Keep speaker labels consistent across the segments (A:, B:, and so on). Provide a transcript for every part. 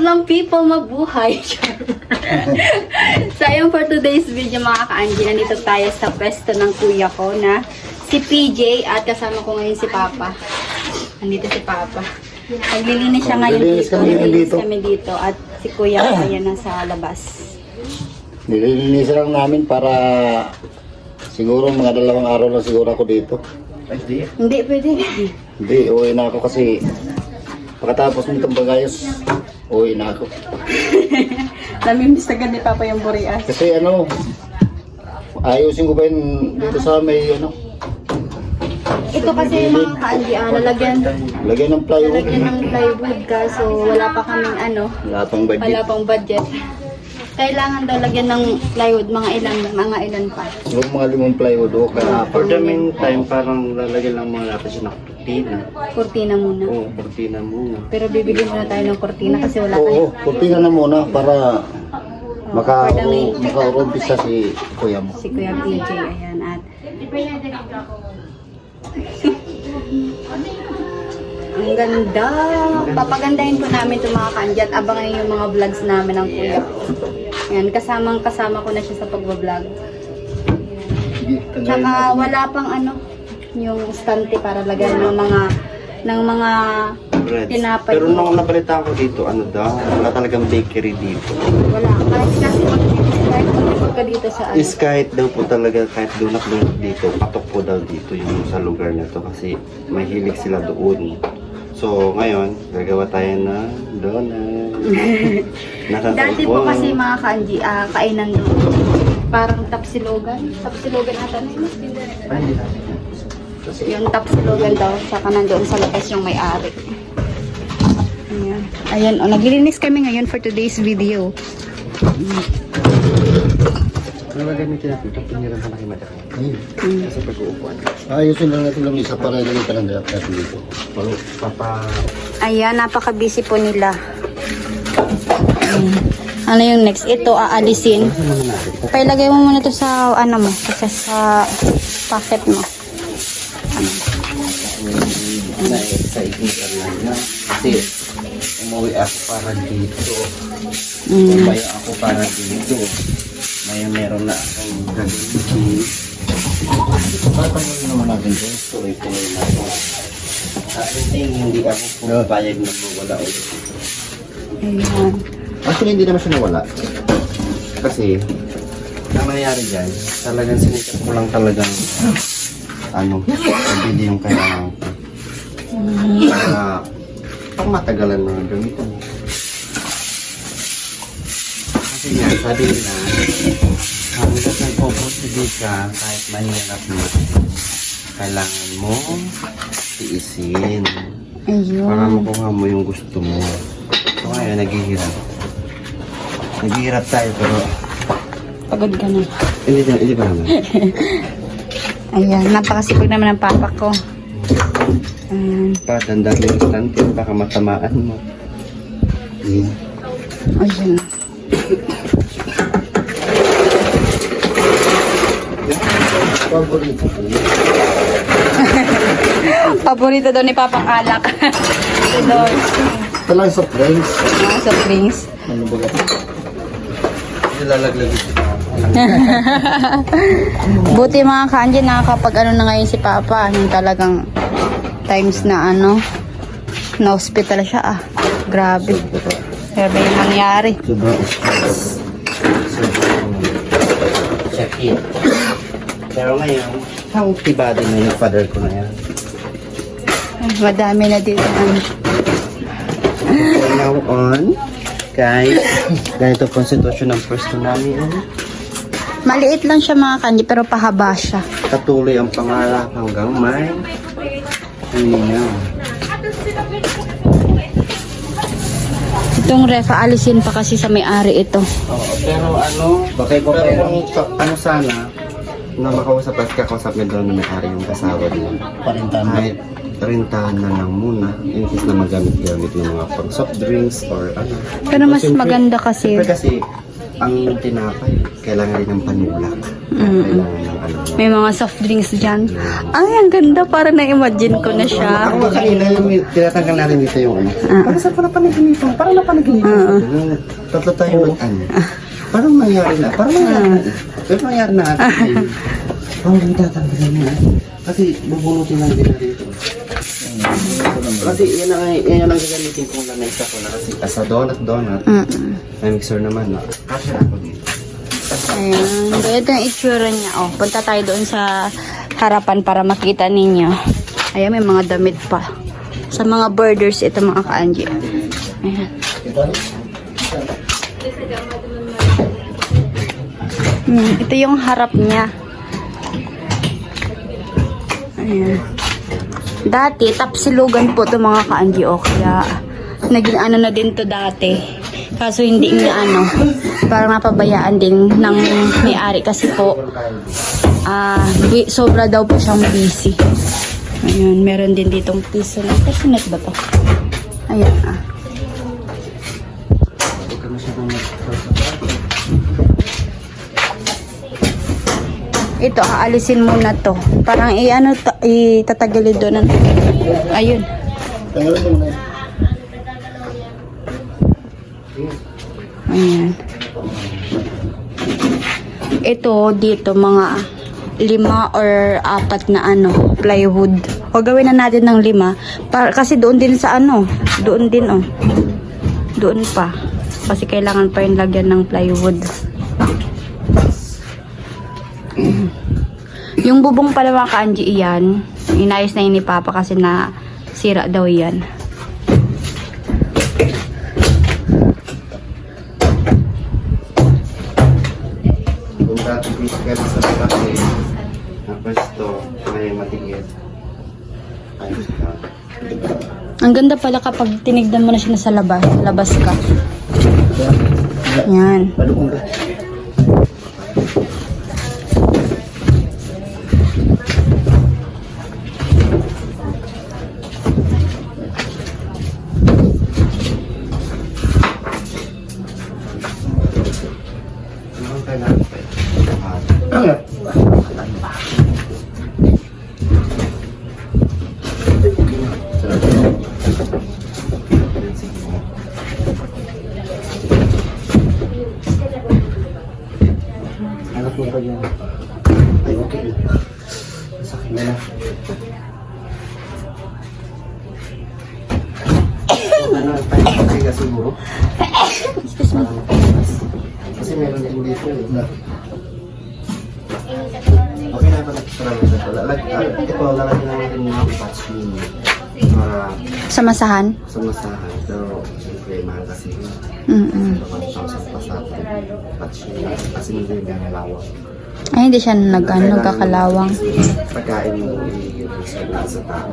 A: lang people, mabuhay. So ayun, for today's video mga ka-Angie, nandito tayo sa pwesto ng kuya ko na si PJ at kasama ko ngayon si Papa. Nandito si Papa. Naglilinis siya ngayon dito. Naglilinis kami dito at si kuya ko ayan nasa labas.
B: Nililinis lang namin para siguro mga 2 araw lang siguro ako dito.
A: Hindi, pwede.
B: Hindi, uwi na ako kasi pagkatapos nitong bagayos, uwi na ako.
A: Namimiss agad ni Papa yung Boreas.
B: Kasi ayusin ko ba yun dito sa may
A: Ito kasi mga ka-Angie,
B: lagyan ng plywood.
A: lalagyan ng plywood kaso wala pa kaming
B: Wala pang budget.
A: wala pang budget. Kailangan daw lagyan ng plywood mga ilan pa.
B: Siguro mga 5 plywood o kaya.
C: For the meantime, parang lalagyan lang mga natin siya ng kurtina.
A: Kurtina muna.
C: Oo, kurtina muna.
A: Pero bibili muna tayo ng kurtina kasi wala
B: Oo, kurtina na muna para
A: for the main-
B: maka-urumpisa si kuya mo.
A: si Kuya PJ. Ayan at ang ganda. Papagandahin ko namin itong mga ka-Angie at abangan yung mga vlogs namin ng kuya ko. Ayan, kasama ko na siya sa pagbablog. Tsaka wala pang yung stante para lagyan ng mga
C: Breads.
A: tinapay.
C: Pero nung nabalita ko dito, wala talagang bakery dito.
A: Wala. Kasi mag-report ka dito sa
C: Is kahit daw po talaga, kahit donut dito, patok po daw dito yung sa lugar na to kasi may hilig sila doon. So ngayon, gagawa tayo ng donut.
A: Dati po kasi mga ka-Angie, kainan doon. Parang tapsilogan. Tapsilogan ata na yun. Yung tapsilogan daw, saka nandoon sa labas yung may-ari. Ayan. Ayan, naglilinis kami ngayon for today's video.
C: Ano ba gamitin natin? Ito piniran ka na kay Madam. Kasi pag-uupuan.
B: Ayusin lang natin lang isa para ganito lang natin dito.
A: Ayan, napaka-busy po nila. Ano yung next? Ito, aalisin. Pailagay mo muna to sa, kasi sa packet mo.
C: Na-excited lang na. Kasi umuwi ako para dito. Umaya ako para dito. Ngayon meron na akong gagawin.
B: Tatanggalin naman natin ito.
C: Tuloy-tuloy na ako. At hindi ako pumapayag na mawala ulit.
A: Ayan.
C: Actually, hindi naman siya nawala. Kasi, ang nangyari dyan, talagang sinikat ko lang talagang pabili yung kailangan ko. Para pang matagalan mga gamitan. Kasi nga, sabi nila, hanggang nagpupursige ka, kahit mahirap mo, kailangan mo tiisin. Para
A: Ayun.
C: makuha mo yung gusto mo. So ngayon, naghihirap. Naghihirap tayo, pero
A: Pagod ka na.
C: hindi ba naman?
A: Ayan, napakasipag naman ng papa ko.
C: Dandan yung stante, baka matamaan mo.
A: Ayan. Paborito daw ni Papang alak. Ito.
B: Ito lang sa friends.
A: Sa drinks.
B: Ano ba ito?
C: Nilalaglag ito.
A: Buti mga ka-Angie, nakakapag na ngayon si Papa. Yung talagang times na na hospital siya Grabe. Grabe yung nangyari.
C: Sobrang stress. Sobrang sakit. Pero ngayon, healthy body na yung father ko na yan.
A: Ay, madami na dito.
C: So now on, guys, ganito konstitusyon ng pwesto namin.
A: Maliit lang siya mga ka-Angie, pero pahaba siya.
C: Patuloy ang pangarap hanggang may hininga.
A: Itong ref, alisin pa kasi sa may-ari ito.
C: Oo, pero sana, na makausap at kakausap niya doon na may-ari yung kasawa niya.
B: Parintahan.
C: Kahit rintahan na lang muna, in case na magamit-gamit ng mga pang soft drinks or
A: Pero mas maganda kasi,
C: Siyempre kasi, ang tinapay, kailangan din ng panulak.
A: Mm.
C: Kailangan ng ano.
A: May mga soft drinks dyan. Ay, ang ganda. Para na-imagine ko na siya.
C: Ako nga kanina, yung tinatanggal natin dito yung ano. Parang saan ko napanaginipan? Parang napanaginipan. Tatlo tayo ano. Parang nangyari na. Parang nangyari na. Pero nangyari na ata. Parang hindi tatanggalin mo. Kasi bubunutin lang din natin ito. Kasi yan ang gagamitin kong lamesa ko na kasi sa donut. May mixer naman. No? Kasya ako dito.
A: Ayan. So, ito yung itsura niya. Oh, punta tayo doon sa harapan para makita ninyo. Ayan, may mga damit pa. Sa mga borders, ito mga ka-Angie. Ayan. Ito yung harap niya. Ayan. Dati, tapsilugan po ito mga ka-Angie. O, kaya naging ano na din to dati. Kaso hindi niya ano, parang napabayaan din ng may-ari kasi po sobra daw po siyang busy. Ayun, meron din ditong piso na. Kasunod ba to? Ayan Ito, aalisin muna to. Parang itatagilid doon. Ayun. Ayan. Ito dito mga 5 or 4 na plywood. O gawin na natin ng 5 kasi doon din sa doon din doon pa kasi kailangan pa yung lagyan ng plywood. Yung bubong pala mga ka-Angie, iyan inayos na yun ni Papa kasi na sira daw yan.
C: Dati physical sa lalaki na pwesto may matigil. Ayos ka.
A: Ang ganda pala kapag tinignan mo na siya sa labas ka. Yan.
C: Ano kailangan pa ito? Anak mo pa yan. Ay, okay. Masakit na lang. Ano, tayo ka siguro?
A: Excuse me.
C: Kasi meron din dito eh. Okay na pala sa ito, lalagyan natin yung patch mini para
A: Sa masahan?
C: sa masahan. Pero siyempre mahal kasi yun.
A: Mm-mm.
C: 1,000 pa sa atin. Patch mini. Kasi hindi yung nalawang.
A: Ay, hindi siya nagkakalawang.
C: Pagkain mo i-serve natin sa tao.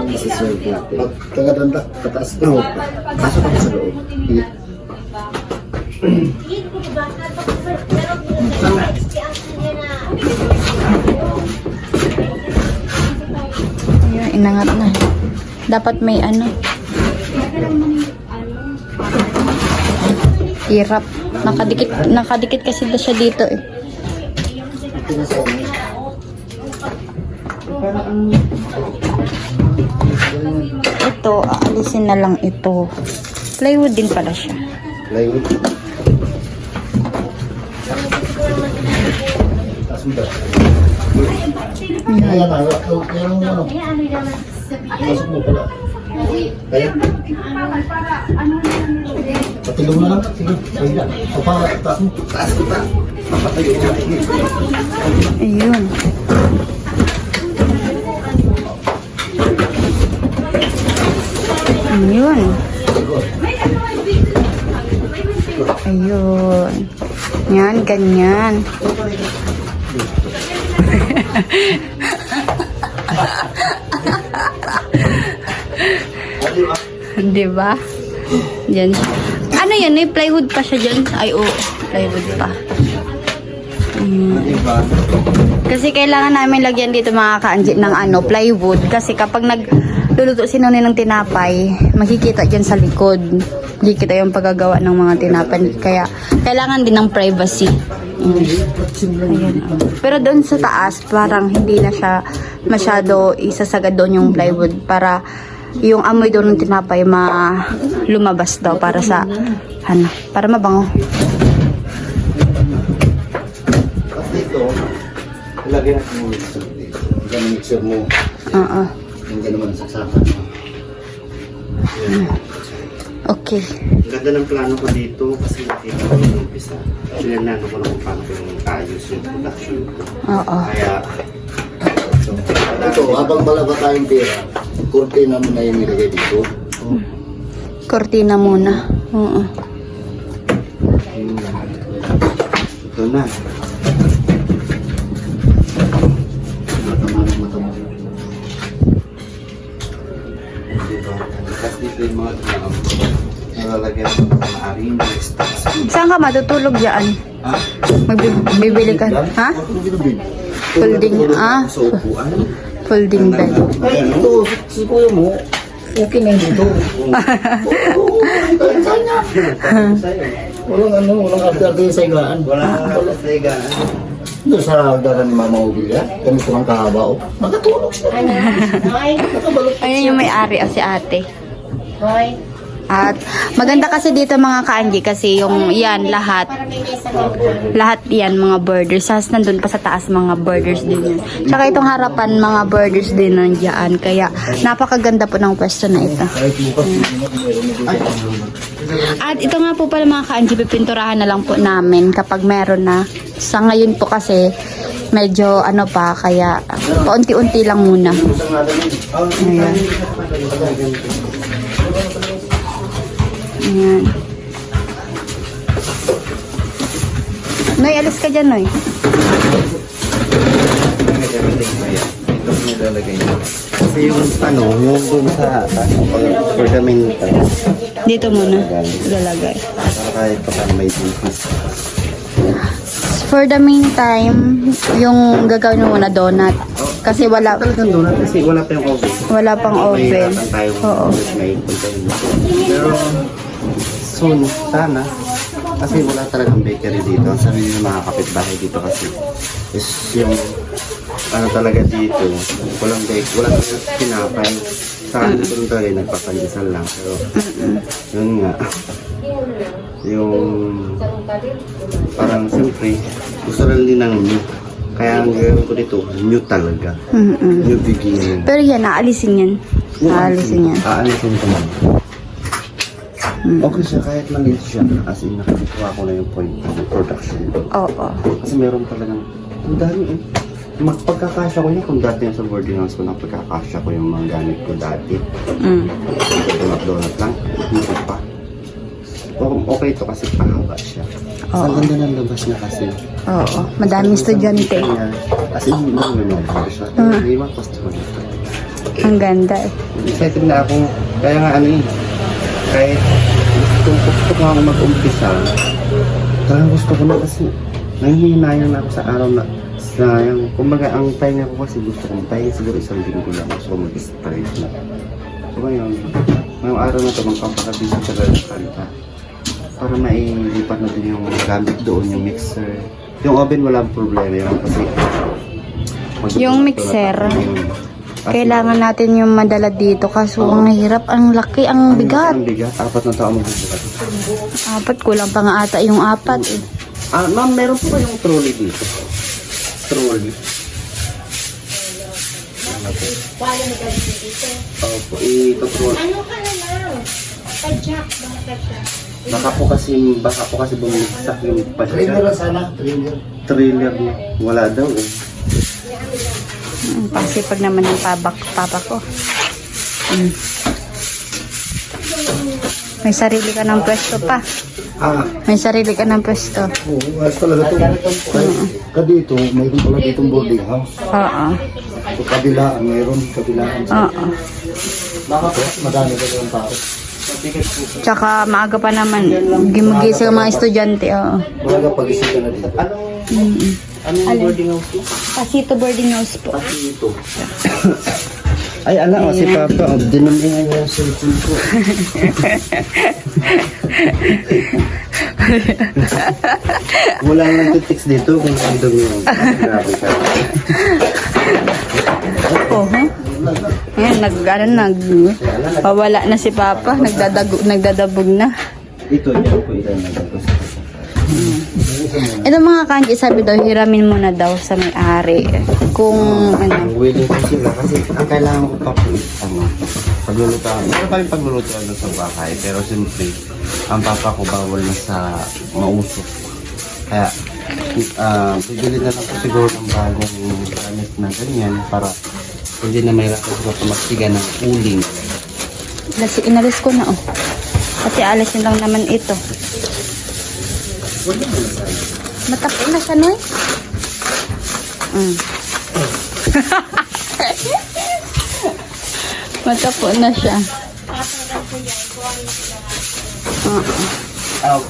C: Kasi serve natin.
B: Taga-danda, pataas.
C: Oo. Pasok ako sa loob.
A: Ayun, inangat na. Dapat may hirap. Nakadikit kasi siya dito eh. Ito, aalisin na lang ito. Plywood din pala siya.
C: Plywood.
B: Ayan na, yung pasok mo pala. Kaya? Patilong na lang. Sige, kaya. Taas mo. Taas ko ta. Papatayo ko.
A: Ayun. Ayun. Ayun. Yan, ganyan. Diba? Yan. Ano yan? May plywood pa siya dyan? Ay, oo. Plywood pa.
C: Diba?
A: Kasi kailangan namin lagyan dito mga ka-Angie ng plywood. Kasi kapag luluto si Noni ng tinapay, makikita dyan sa likod. Makikita yung paggagawa ng mga tinapay. Kaya, kailangan din ng privacy. Ayan, oh. Pero doon sa taas, parang hindi na siya masyado isasagad doon yung plywood para yung amoy doon ng tinapay lumabas daw para sa para mabango.
C: At dito, ilagay natin yung mixer dito. Yung mixer mo,
A: Oo.
C: yung naman saksakan mo.
A: Okay.
C: Ang ganda ng plano ko dito kasi nakita ko yung umpisa. Sinanano ko na kung paano ko yung ayos yung production ko.
A: Oo.
C: Kaya,
B: Ito, habang wala pa tayong pera, kurtina mo na yung nilagay dito.
A: Cortina muna. Oo.
C: ito na.
B: Mata mo.
C: Dito. Tapos dito yung mga nalalagyan ko ng mga arrangements.
A: Saan ka matutulog dyan?
C: Ha?
A: Magbibili ka? Ha? Folding,
C: Sa upuan.
A: folding bed.
B: Ay, ito, si kuya mo, okay na yun dito. Walang after sa higaan.
C: Wala sa higaan.
B: Doon sa hagdaran ni Mama Obilia, ganito lang kahaba, oh. Nakatulog siya.
A: Ayun yung may-ari, si ate. At maganda kasi dito mga kaanji kasi yung yan lahat yan mga borders. Sas nandun pa sa taas mga borders din yun. Tsaka itong harapan mga borders din nandiyan. Kaya napakaganda po ng pwesto na ito. At ito nga po pala mga kaanji, pipinturahan na lang po namin kapag meron na. Sa ngayon po kasi medyo ano pa, kaya paunti-unti lang muna. Ayan. Ayan. Noy, alis ka dyan, Noy.
C: Ito ang nilalagay niya. Kasi yung ano, yung doon sa ornamental.
A: Dito muna. Lalagay.
C: Para kahit pa may business.
A: For the meantime, yung gagawin mo muna donut. Kasi wala
C: Talagang donut kasi wala pa yung oven.
A: wala pang oven.
C: Mahirapan tayo
A: Oo.
C: may container. Pero soon, sana. Kasi wala talagang bakery dito. Ang sabi ng mga kapitbahay dito kasi is yung ano talaga dito, walang tinapay. Sa akin dito rin talaga nagpapandesal lang. Pero yun nga, yung parang siyempre gusto rin din ng new. Kaya ang gagawin ko dito, new talaga. New beginning.
A: Pero yan, aalisin yan. Aalisin yan.
C: Aalisin ko man. Okay siya, kahit maliit siya. As in, nakikuha ko na yung point ng production.
A: Oo.
C: Kasi meron talagang, ang dami eh. Pagkakasya ko yun, kung dati yung sa boarding house ko, pagkakasya ko yung mga gamit ko dati. Donut lang, hindi pa. Okay ito kasi pahaba siya.
A: Oo.
C: Ang ganda ng labas niya kasi.
A: Oo. Madaming estudyante.
C: As in, nag-remember siya. Hindi ba customer nito?
A: Ang ganda eh.
C: Excited na ako. Kaya nga ano eh. Kahit gusto ko nga mag-umpisa, talagang gusto ko na kasi nanghihinayan na ako sa araw na sayang. Kumbaga, ang pahinga ko kasi gusto kong pahinga siguro isang linggo lang gusto ko mag-start na. So ngayon, ngayong araw na ito, magpapakabisa sa kanta para mailipat na din yung gamit doon, yung mixer. Yung oven walang problema yun kasi
A: Yung mixer, kailangan natin yung madala dito kaso ang hirap, ang laki, ang bigat.
C: Ang bigat, 4 na tao magbibigat.
A: 4, kulang pa nga ata yung 4 eh.
C: Ma'am, meron po ba yung trolley dito? Trolley. Opo, ito-trolley.
D: Ano ka na lang? Padjak, baka siya.
C: Baka po kasi bumagsak yung
B: Trainer
C: padjak.
B: sana, trainer.
C: Trailer na. Wala daw eh.
A: Pasipag naman ng papa ko. May sarili ka ng pwesto pa. May sarili ka ng pwesto.
B: Oo, ayos talaga ito. Ka dito, mayroon pala ditong boarding house.
A: Oo.
B: So, kabilaan, kabilaan.
A: Oo.
B: Madami ka yung tao.
A: Tsaka maaga pa naman. Gimagising ang mga estudyante. Oo.
B: Mga pag-isip ka na dito.
C: Anong boarding house mo?
A: Pasito boarding house po.
C: Kasi ito. Ay, ala, si Papa. Oh, dinumingan niya yung cellphone ko. Wala nang titiks dito kung ang dumi yung grabe ka.
A: Oh, huh? Ayan, pawala na si Papa. Nagdadabog na.
C: Dito, dyan po ilan na dito.
A: Ito mga kanji, sabi daw, hiramin mo na daw sa may-ari. Kung ano.
C: Willing ko sila kasi ang kailangan ko pa po is paglulutuan. Meron pa rin paglulutuan doon sa bahay. Pero siyempre, ang papa ko bawal na sa mausok. Kaya, bibili na lang po siguro ng bagong gamit na ganyan para hindi na may rakas ko magsiga ng uling.
A: Inalis ko na, oh. Kasi alisin lang naman ito. Matapo na siya, Noy. Matapo na siya.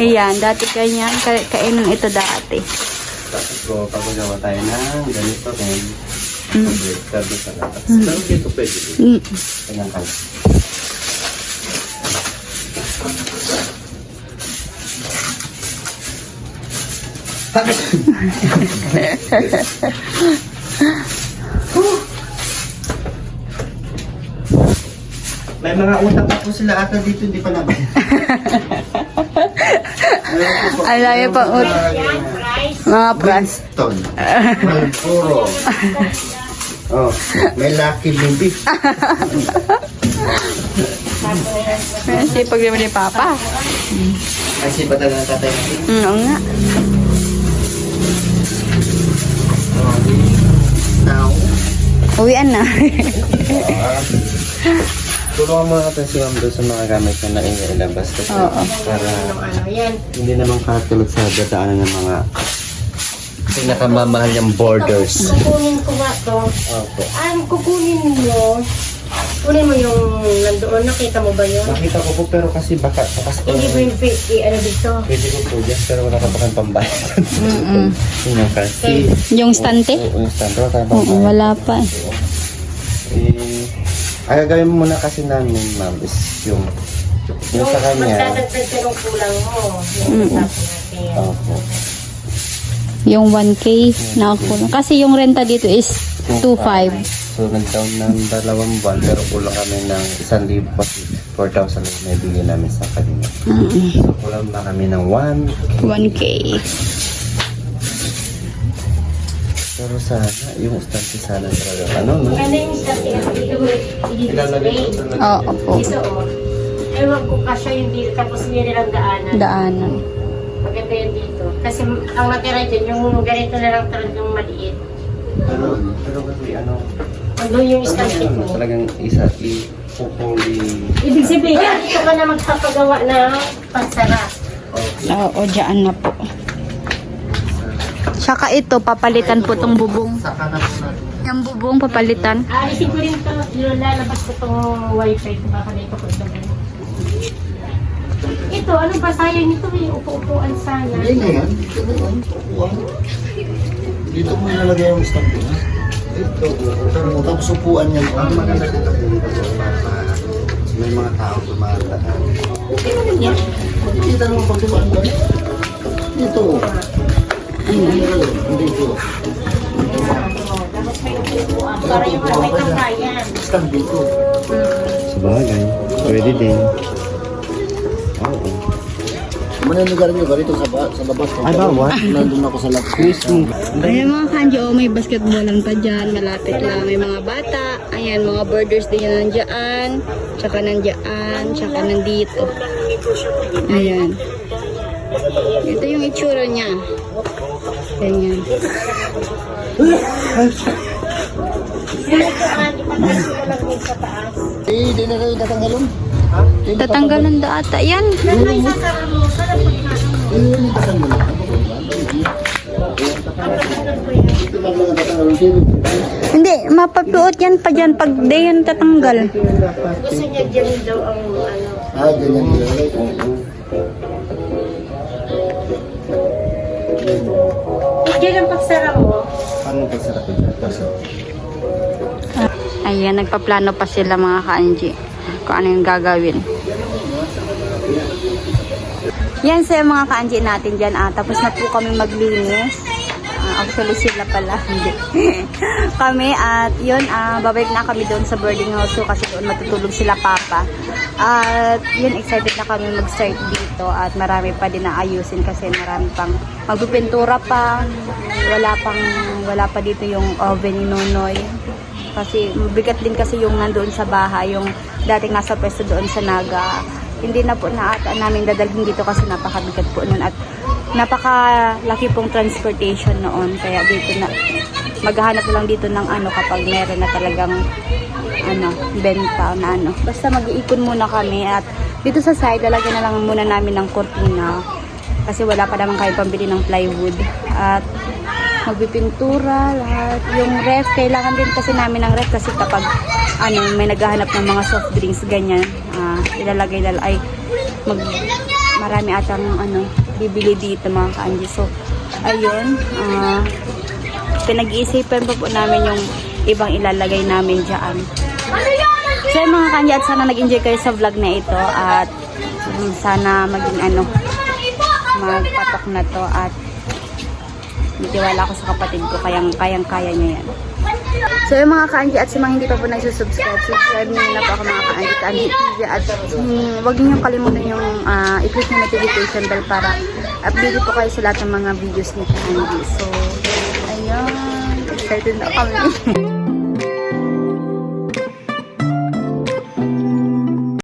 A: Ayan, dati ganyan. Kainan ito dati.
C: Tapos ko, pagkagawa tayo ng ganito rin. Pwede sa lahat. Pero dito pwede. Kanyang kala. May mga utang pa po sila ata dito, hindi pa namin.
A: Alayo pa mga price.
C: Ton. Malpuro. Oh, may lucky baby.
A: Sipag naman ni Papa.
C: Kasi pa talaga ng tatay natin.
A: Oo nga.
C: Now,
A: Uwian na.
C: tulungan mo natin si Ma'am doon sa mga gamit na ilabas kasi para hindi naman katulad sa dadaanan ng mga pinakamamahal yung borders.
D: Kukunin ko ba ito?
C: Opo.
D: Kunin mo yung nandoon. Nakita mo ba yun?
C: Nakita ko po pero kasi baka
D: Hindi mo yung ano dito?
C: pwede ko po dyan pero wala ka pa kang pambayad. Yun yung kasi.
A: Yung stante?
C: Oo, yung stand. Wala tayong
A: Oo,
C: pambayad.
A: wala pa.
C: Ang gagawin mo muna kasi namin, ma'am, is yung sa kanya.
D: Magdadagdag ka ng kulang mo. Yung usapan natin.
C: Opo.
A: Yung 1K na kulang. Kasi yung renta dito is 2,500.
C: So, nag-down ng 2 buwan pero kulang kami ng 1,000 kasi 4,000 lang may bigay namin sa kanya. So, kulang na kami ng
A: 1K.
C: Pero sana, yung stante sana talaga. Ano, no?
D: Ano yung start dito mo
C: Ilalagay ko
D: i-display?
C: talaga.
A: Oo po.
D: Ito oh. Ewan ko kasya yung dito tapos nilang daanan.
A: Daanan.
D: Maganda yan dito. Kasi ang natira dyan, yung ganito na lang talagang yung maliit.
C: Pero kasi ano,
D: Ano yung start
C: ano,
D: mo?
C: talagang isa, i-fully,
D: Ibig sabihin, dito ka na magpapagawa ng pansarap.
A: Oo, dyan na po. Saka ito, papalitan po tong bubong.
C: saka na po natin.
A: Yung bubong, papalitan.
D: Alisin ko rin ito, lalabas ko itong wifi ko baka dito ko ito. Ito, ano ba sayang ito? May upo-upuan sana.
B: Hindi na yan. Dito na yan. Upuan. Dito mo nalagay yung stand ko. Dito. Tapos upuan yan.
C: Ang maganda dito dito para may mga tao dumadaan.
B: Kita naman pag dumaan ka. Dito. Dito.
D: Tapos may upo-upuan. Para yung may tangkayan.
B: Stand dito.
C: Sabagay, pwede din. Oo.
B: Ano yung lugar nyo? Ganito sa labas.
C: Ay, bawal.
B: Nandun ako sa labas.
A: Ayan mga kanji, oh, may basketballan pa dyan, malapit lang. May mga bata, ayan, mga birders din yan nandyan, tsaka nandyan, tsaka nandito. Ayan. Ito yung itsura niya. Ganyan.
B: Di na kayo tatanggalon.
A: Tatanggalan da ata. Yan. Hindi, mapapuot yan pa dyan pag di yan tatanggal.
D: Gusto niya dyan daw ang ano.
B: Ganyan nilagay.
D: Diyan ang pagsara mo.
C: Paano pagsarap yun?
A: Ayan, nagpaplano pa sila mga ka-Angie kung ano yung gagawin. Yan sa mga ka-Angie natin dyan. Tapos na po kami maglinis. Actually sila pala, hindi. Kami at yun, babalik na kami doon sa boarding house so, kasi doon matutulog sila papa. At yun, excited na kami mag-start dito at marami pa din na ayusin kasi marami pang magpipintura pa. Wala pa dito yung oven ni Nonoy. Kasi mabigat din kasi yung nandoon sa bahay, yung dating nasa pwesto doon sa Naga. Hindi na po namin dadalhin dito kasi napakabigat po nun at napakalaki pong transportation noon. Kaya dito na, maghahanap na lang dito ng kapag meron na talagang benta na Basta mag-iikon muna kami at dito sa side, lalagyan na lang muna namin ng kortina. Kasi wala pa naman kayo pambili ng plywood. At magbipintura, lahat. Yung ref, kailangan din kasi namin ng ref kasi kapag may naghahanap ng mga soft drinks, ganyan. Ilalagay na ay marami atang bibili dito mga ka-Angie. So, ayun. Pinag-iisipan pa po namin yung ibang ilalagay namin dyan. So, mga ka-Angie, at sana nag-enjoy kayo sa vlog na ito at sana maging magpatok na to at nitiwala ako sa kapatid ko, kayang-kaya niya yan. So yung mga ka-Angie at sa mga hindi pa po nagsusubscribe, subscribe niyo na po ako mga ka-Angie, ka-Angie TV at huwag niyo kalimutan yung i-click yung notification bell para update po kayo sa lahat ng mga videos ni ka-Angie. So, ayun, excited na kami.